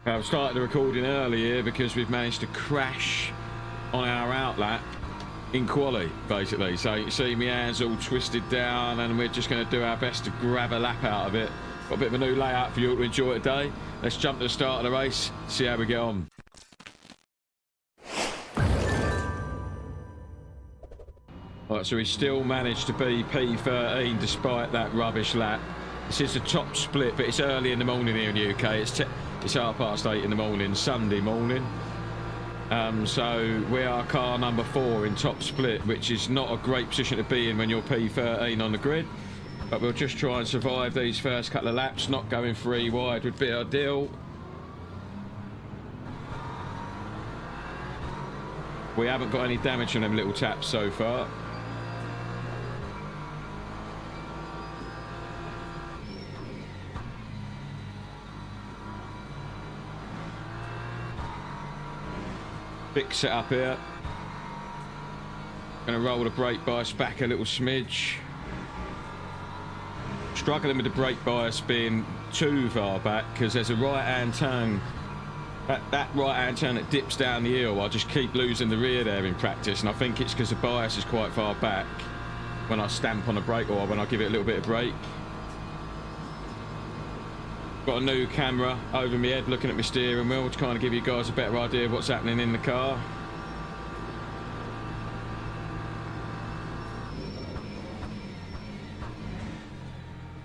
I've started the recording early here because we've managed to crash on our outlap in quali, basically. So you can see my hands all twisted down, and we're just going to do our best to grab a lap out of it. Got a bit of a new layout for you all to enjoy today. Let's jump to the start of the race, see how we get on. Right, so we still managed to be P13 despite that rubbish lap. This is the top split, but it's early in the morning here in the UK. It's 8:30 in the morning, Sunday morning. So we are car number 4 in top split, which is not a great position to be in when you're P13 on the grid. But we'll just try and survive these first couple of laps. Not going 3 wide would be ideal. We haven't got any damage on them little taps so far. Big setup here. Going to roll the brake bias back a little smidge. Struggling with the brake bias being too far back because there's a right hand turn. That right hand turn that dips down the hill, I just keep losing the rear there in practice, and I think it's because the bias is quite far back when I stamp on the brake or when I give it a little bit of brake. Got a new camera over my head looking at my steering wheel to kind of give you guys a better idea of what's happening in the car.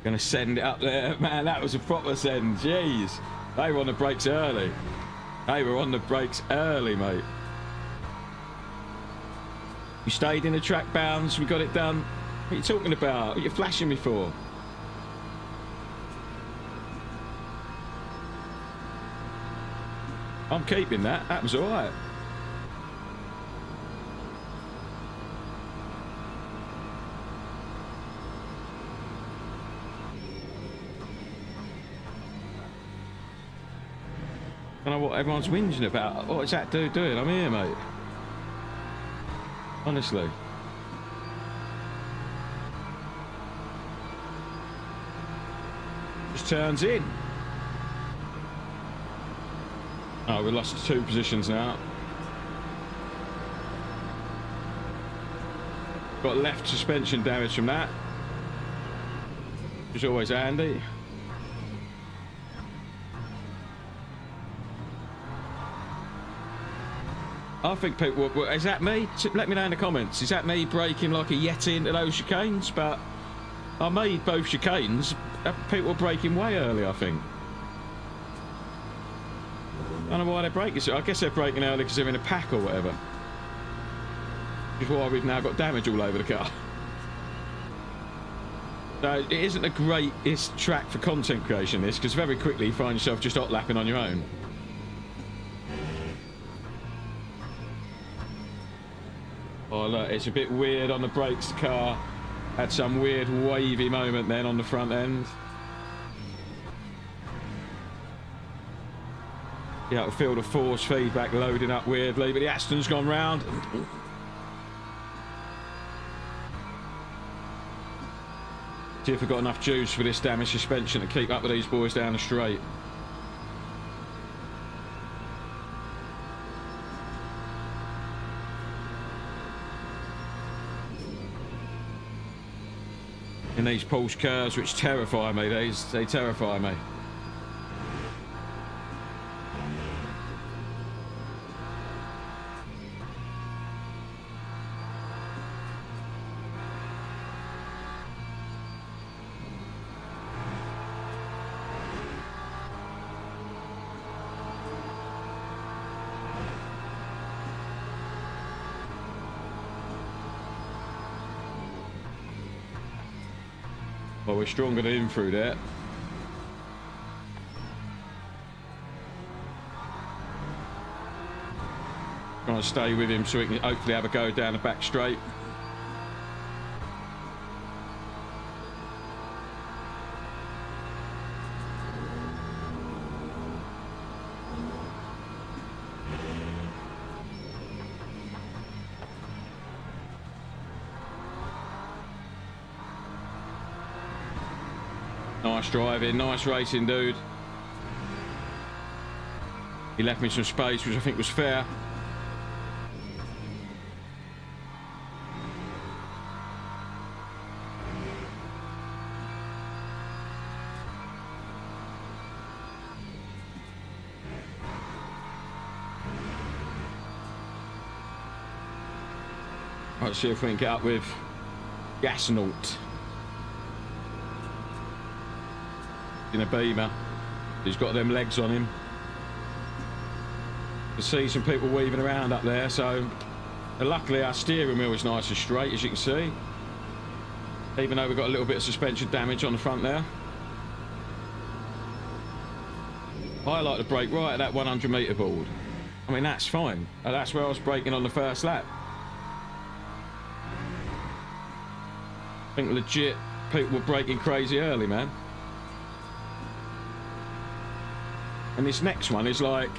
Gonna send it up there. Man, that was a proper send. Jeez. They were on the brakes early. They were on the brakes early, mate. You stayed in the track bounds. We got it done. What are you talking about? What are you flashing me for? I'm keeping that. That was all right. I don't know what everyone's whinging about. What is that dude doing? I'm here, mate. Honestly. Just turns in. Oh, we lost 2 positions now. Got left suspension damage from that, which is always handy. I think people, is that me? Let me know in the comments. Is that me braking like a Yeti into those chicanes? But I made both chicanes. People were braking way early, I think. I don't know why they're braking. I guess they're braking early because they're in a pack or whatever. Which is why we've now got damage all over the car. So it isn't the greatest track for content creation, this, because very quickly you find yourself just hot lapping on your own. Oh look, it's a bit weird on the brakes. The car had some weird wavy moment then on the front end. Yeah, I can feel the force feedback loading up weirdly, but the Aston's gone round. See if we've got enough juice for this damaged suspension to keep up with these boys down the straight. In these Porsche curves, which terrify me, they terrify me. Well, we're stronger than him through there. Trying to stay with him so we can hopefully have a go down the back straight. Nice driving, nice racing, dude. He left me some space, which I think was fair. Let's see if we can get up with Gasnaut in a Beamer. He's got them legs on him. You can see some people weaving around up there, so luckily our steering wheel is nice and straight, as you can see, even though we've got a little bit of suspension damage on the front there. I like to brake right at that 100 metre board. I mean, that's fine. That's where I was braking on the first lap. I think legit people were braking crazy early, man. And this next one is like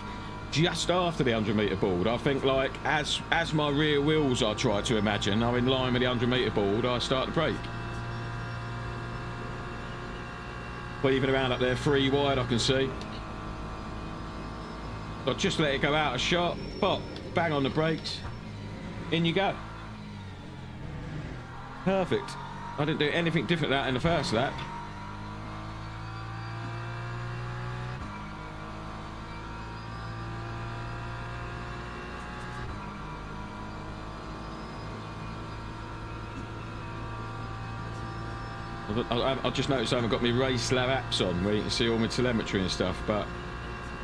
just after the 100 metre board. I think like as my rear wheels, I try to imagine, are in line with the 100 metre board, I start to brake. Weaving around up there 3 wide, I can see. So just let it go out of shot, pop, bang on the brakes, in you go. Perfect. I didn't do anything different to that in the first lap. I just noticed I haven't got my race lab apps on where you can see all my telemetry and stuff, but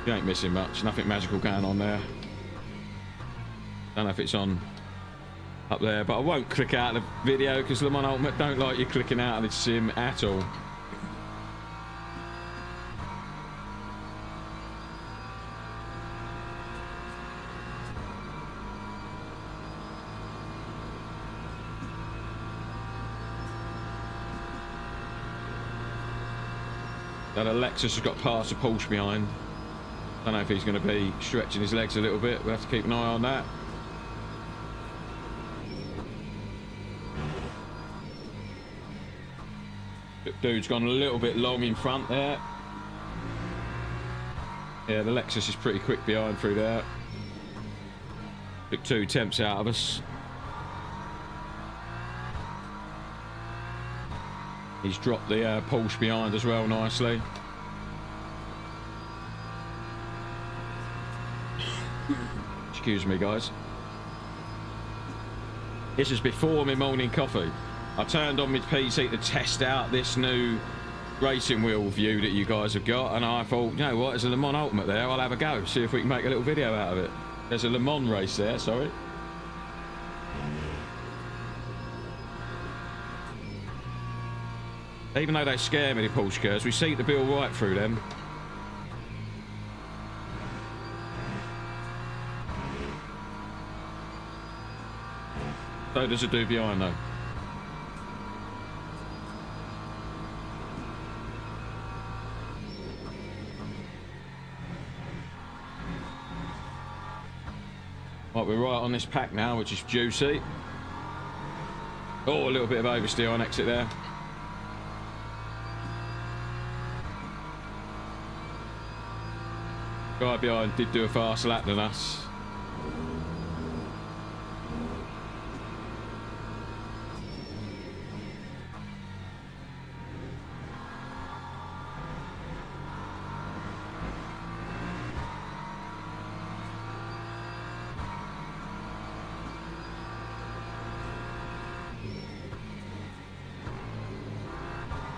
you ain't missing much. Nothing magical going on there. Don't know if it's on up there, but I won't click out of the video because Le Mans Ultimate don't like you clicking out of the sim at all. That Lexus has got past the Porsche behind. Don't know if he's going to be stretching his legs a little bit. We'll have to keep an eye on that. Dude's gone a little bit long in front there. Yeah, the Lexus is pretty quick behind through there. Took 2 attempts out of us. He's dropped the Porsche behind as well nicely. Excuse me, guys. This is before my morning coffee. I turned on my PC to test out this new racing wheel view that you guys have got, and I thought, you know what, there's a Le Mans Ultimate there, I'll have a go, see if we can make a little video out of it. There's a Le Mans race there, sorry. Even though they scare me, the Porsche cars, we seem to be all right through them. So does it do behind though. Right, we're right on this pack now, which is juicy. Oh, a little bit of oversteer on exit there. Guy behind did do a fast lap than us.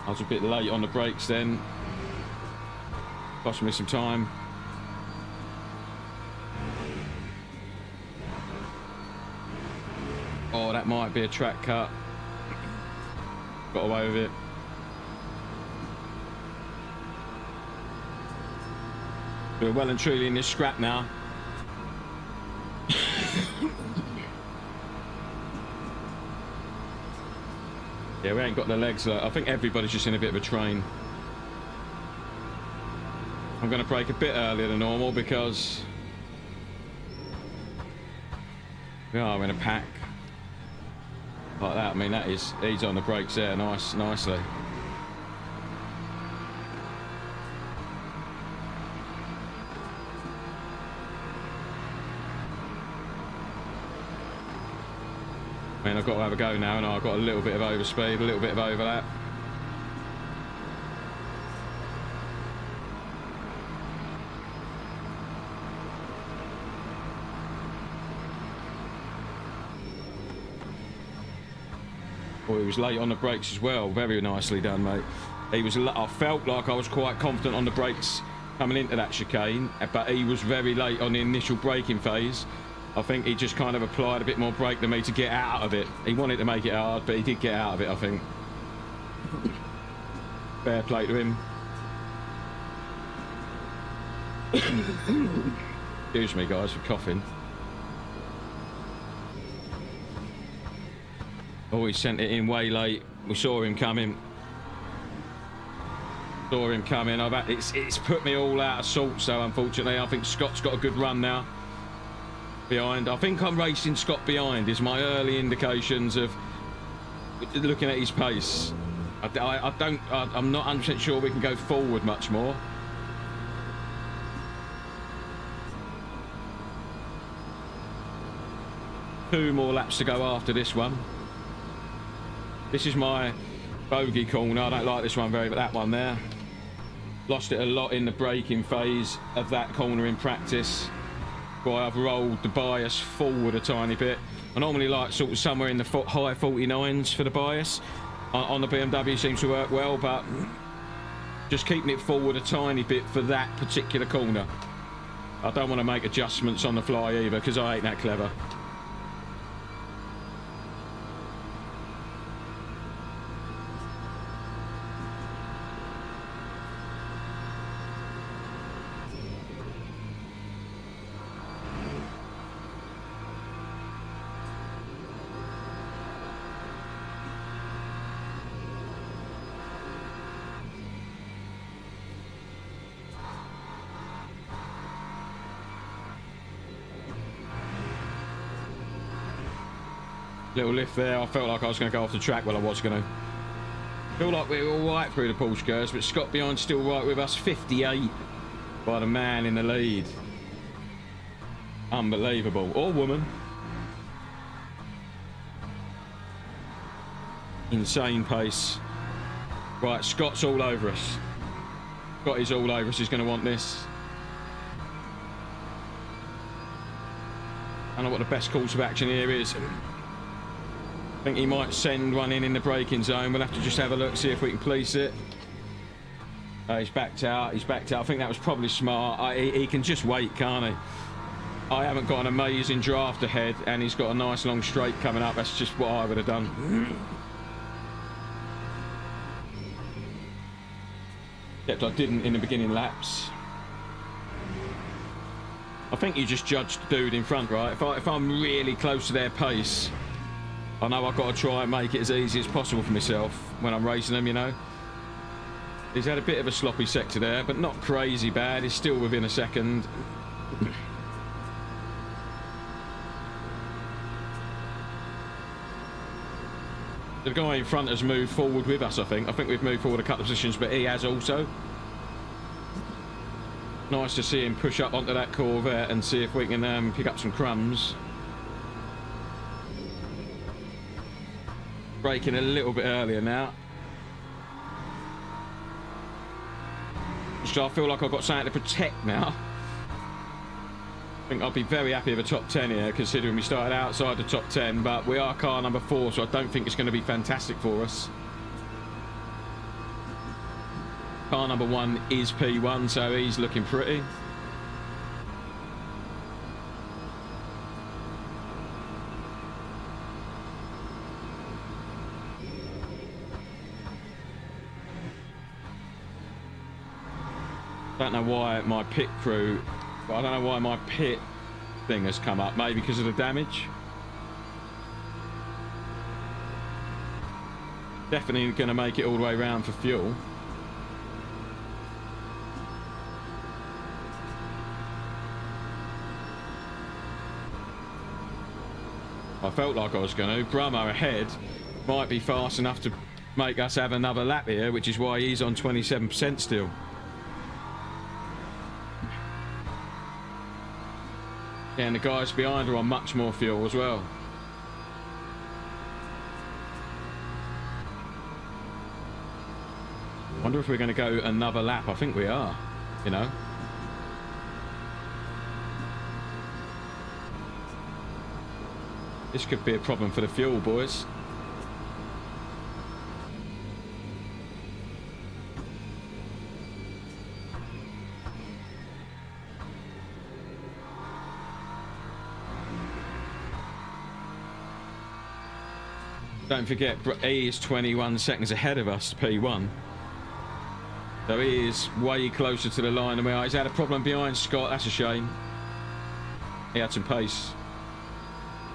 I was a bit late on the brakes then. Cost me some time. Oh, that might be a track cut. Got away with it. We're well and truly in this scrap now. Yeah, we ain't got the legs. I think everybody's just in a bit of a train. I'm going to brake a bit earlier than normal because we are in a pack. Like that, I mean, that is, he's on the brakes there, nicely. I mean, I've got to have a go now, and I've got a little bit of overspeed, a little bit of overlap. Oh, he was late on the brakes as well. Very nicely done, mate. He was. I felt like I was quite confident on the brakes coming into that chicane, but he was very late on the initial braking phase. I think he just kind of applied a bit more brake than me to get out of it. He wanted to make it hard, but he did get out of it, I think. Fair play to him. Excuse me, guys, for coughing. Oh, he sent it in way late. We saw him coming. It's put me all out of sorts, so unfortunately. I think Scott's got a good run now. Behind. I think I'm racing Scott behind is my early indications of looking at his pace. I'm not 100% sure we can go forward much more. Two more laps to go after this one. This is my bogey corner. I don't like this one very, but that one there. Lost it a lot in the braking phase of that corner in practice. Why I've rolled the bias forward a tiny bit. I normally like sort of somewhere in the high 49s for the bias. On the BMW seems to work well, but just keeping it forward a tiny bit for that particular corner. I don't want to make adjustments on the fly either, because I ain't that clever. Little lift there. I felt like I was going to go off the track. Well, I was going to. Feel like we were all right through the Porsche curves, but Scott behind still right with us. 58 by the man in the lead. Unbelievable. Or woman. Insane pace. Right, Scott's all over us. Scott is all over us. He's going to want this. I don't know what the best course of action here is. I think he might send one in the braking zone. We'll have to just have a look, see if we can police it. He's backed out. He's backed out. I think that was probably smart. He can just wait, can't he? I haven't got an amazing draft ahead, and he's got a nice long straight coming up. That's just what I would have done. Except I didn't in the beginning laps. I think you just judge the dude in front, right? If I'm really close to their pace, I know I've got to try and make it as easy as possible for myself when I'm racing them, you know. He's had a bit of a sloppy sector there, but not crazy bad. He's still within a second. The guy in front has moved forward with us, I think. I think we've moved forward a couple of positions, but he has also. Nice to see him push up onto that Corvette and see if we can pick up some crumbs. Braking a little bit earlier now. So I feel like I've got something to protect now. I think I'll be very happy with a top 10 here, considering we started outside the top 10, but we are car number 4, so I don't think it's going to be fantastic for us. Car number 1 is P1, so he's looking pretty. I don't know why my pit crew, but I don't know why my pit thing has come up. Maybe because of the damage. Definitely going to make it all the way around for fuel. I felt like I was going to. Brummer ahead might be fast enough to make us have another lap here, which is why he's on 27% still. Yeah, and the guys behind are on much more fuel as well. Wonder if we're going to go another lap. I think we are, you know. This could be a problem for the fuel, boys. Don't forget, he is 21 seconds ahead of us, P1. So he is way closer to the line than we are. He's had a problem behind Scott. That's a shame. He had some pace.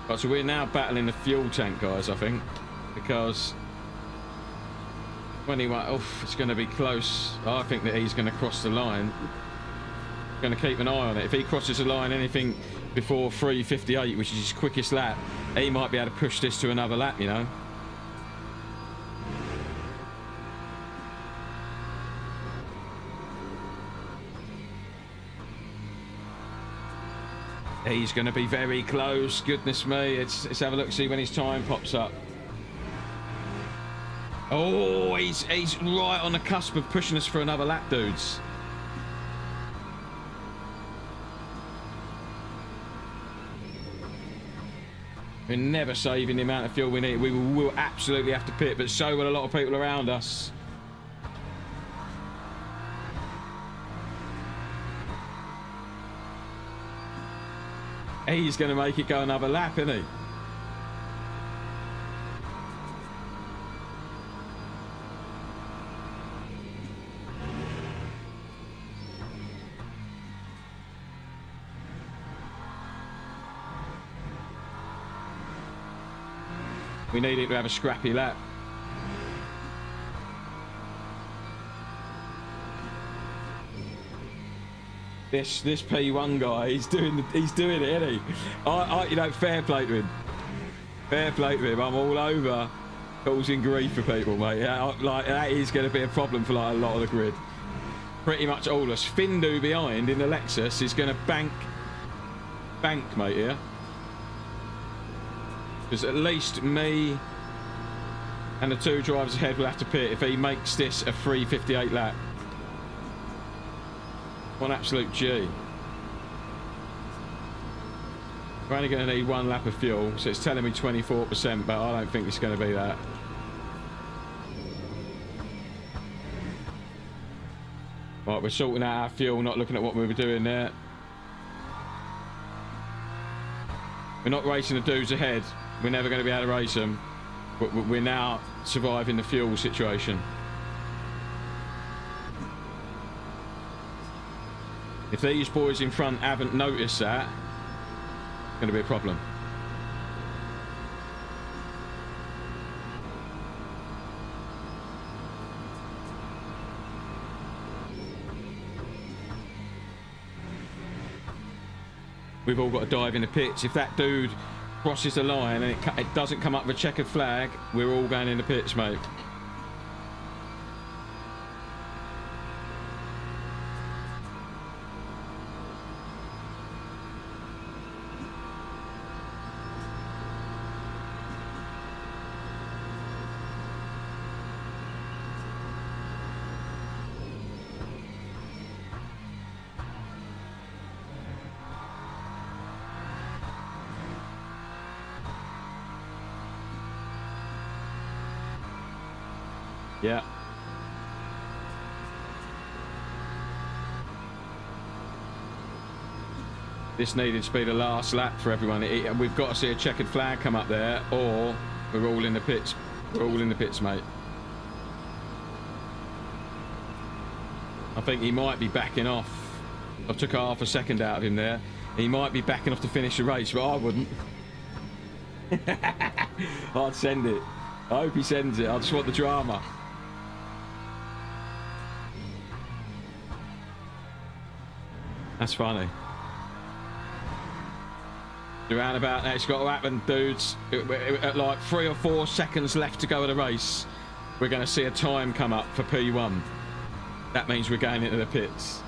Right, so we're now battling the fuel tank, guys, I think. Because when he went off, it's going to be close. I think that he's going to cross the line. Going to keep an eye on it. If he crosses the line anything before 3:58, which is his quickest lap, he might be able to push this to another lap, you know. He's going to be very close. Goodness me. Let's have a look, see when his time pops up. Oh, he's right on the cusp of pushing us for another lap, dudes. We're never saving the amount of fuel we need. We will absolutely have to pit, but so will a lot of people around us. He's going to make it go another lap, isn't he? We need it to have a scrappy lap. This P1 guy, he's doing it, isn't he? You know, fair play to him. Fair play to him. I'm all over causing grief for people, mate. Yeah, like that is going to be a problem for like a lot of the grid. Pretty much all of us. Findu behind in the Lexus is going to bank, mate. Here, because at least me and the two drivers ahead will have to pit if he makes this a 3:58 lap. One absolute G. We're only going to need one lap of fuel, so it's telling me 24%, but I don't think it's going to be that. Right, we're sorting out our fuel, not looking at what we were doing there. We're not racing the dudes ahead. We're never going to be able to race them. But we're now surviving the fuel situation. If these boys in front haven't noticed that, it's going to be a problem. We've all got to dive in the pits. If that dude crosses the line and it doesn't come up with a checkered flag, we're all going in the pits, mate. Yeah. This needed to be the last lap for everyone. We've got to see a checkered flag come up there, or we're all in the pits. We're all in the pits, mate. I think he might be backing off. I took half a second out of him there. He might be backing off to finish the race, but I wouldn't. I'd send it. I hope he sends it. I just want the drama. That's funny. Around about that, it's got to happen, dudes. At like 3 or 4 seconds left to go of the race, we're going to see a time come up for P1. That means we're going into the pits.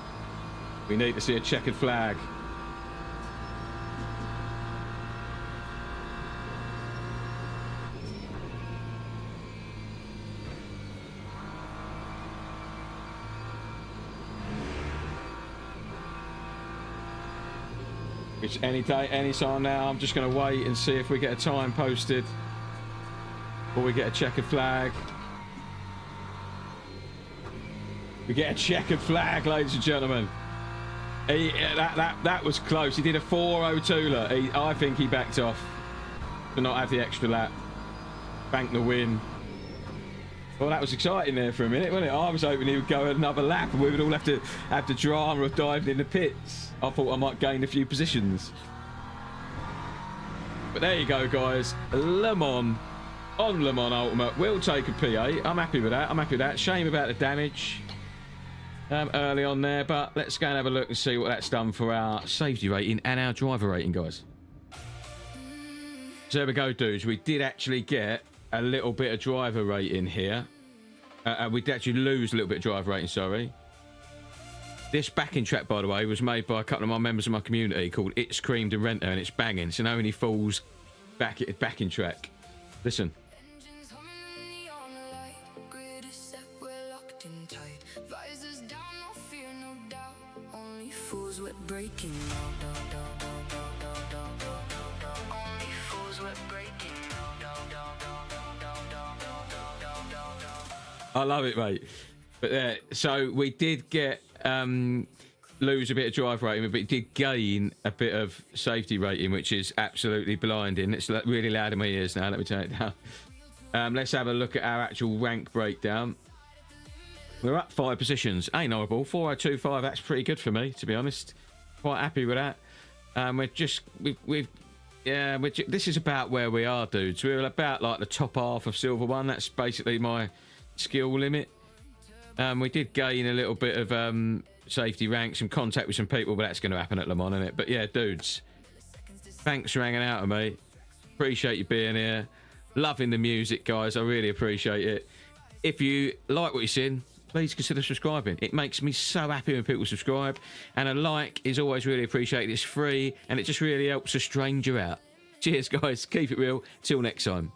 We need to see a checkered flag. It's any day, any time now. I'm just going to wait and see if we get a time posted. Or we get a checkered flag. We get a checkered flag, ladies and gentlemen. That was close. He did a 4.02. I think he backed off to not have the extra lap. Banked the win. Well, that was exciting there for a minute, wasn't it? I was hoping he would go another lap and we would all have the drama of diving in the pits. I thought I might gain a few positions. But there you go, guys. Le Mans on Le Mans Ultimate. We'll take a P8. I'm happy with that. I'm happy with that. Shame about the damage early on there, but let's go and have a look and see what that's done for our safety rating and our driver rating, guys. So there we go, dudes. We did actually get a little bit of driver rating here. We did actually lose a little bit of driver rating, sorry. This backing track, by the way, was made by a couple of my members of my community called It's Creamed and Renter, and it's banging. So now when he falls back at backing track. Listen. I love it, mate. But so we did get lose a bit of drive rating, but it did gain a bit of safety rating, which is absolutely blinding. It's really loud in my ears now. Let me turn it down. Let's have a look at our actual rank breakdown. We're up 5 positions. Ain't horrible. 4.025. That's pretty good for me, to be honest. Quite happy with that. This is about where we are, dudes. We're about like the top half of Silver 1. That's basically my skill limit. We did gain a little bit of safety rank, some contact with some people, but that's going to happen at Le Mans, isn't it? But yeah, dudes, thanks for hanging out with me. Appreciate you being here. Loving the music, guys. I really appreciate it. If you like what you're seeing, please consider subscribing. It makes me so happy when people subscribe, and a like is always really appreciated. It's free, and it just really helps a stranger out. Cheers, guys. Keep it real. Till next time.